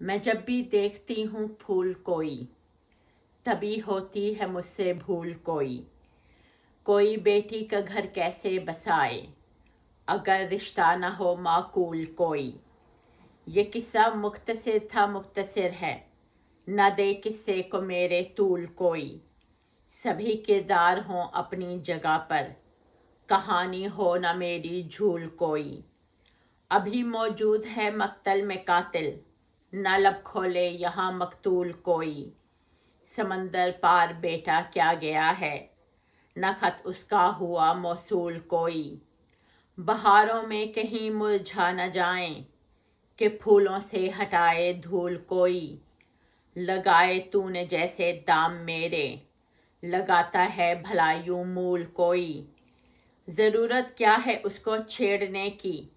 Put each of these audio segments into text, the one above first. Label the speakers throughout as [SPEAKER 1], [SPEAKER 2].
[SPEAKER 1] मैं जब भी देखती हूँ फूल कोई, तभी होती है मुझसे भूल कोई बेटी का घर कैसे बसाए, अगर रिश्ता न हो माकूल कोई। ये किस्सा मुख्तसर था, मुख्तसर है, न दे किस्से को मेरे तूल कोई। सभी किरदार हों अपनी जगह पर, कहानी हो न मेरी झूल कोई। अभी मौजूद है मक्तल में कातिल, न लब खोले यहाँ मकतूल कोई। समंदर पार बेटा क्या गया है, न खत उसका हुआ मौसूल कोई। बहारों में कहीं मुरझा न जाएं, कि फूलों से हटाए धूल कोई। लगाए तूने जैसे दाम मेरे, लगाता है भला यूं मूल कोई। ज़रूरत क्या है उसको छेड़ने की,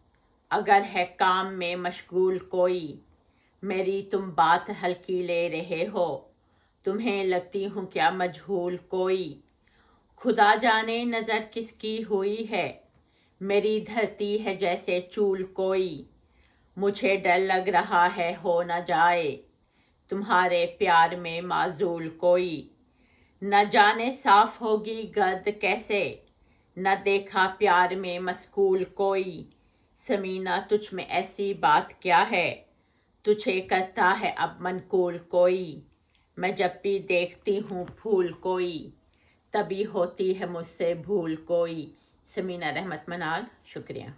[SPEAKER 1] अगर है काम में मशगूल कोई। मेरी तुम बात हल्की ले रहे हो, तुम्हें लगती हूँ क्या मजहूल कोई। खुदा जाने नज़र किसकी हुई है, मेरी धरती है जैसे चूल कोई। मुझे डर लग रहा है हो न जाए, तुम्हारे प्यार में माजूल कोई। न जाने साफ होगी गर्द कैसे, न देखा प्यार में मस्कूल कोई। समीना तुझ में ऐसी बात क्या है, तुझे करता है अब मनकूल कोई। मैं जब भी देखती हूँ फूल कोई, तभी होती है मुझसे भूल कोई। समीना रहमत मनाल, शुक्रिया।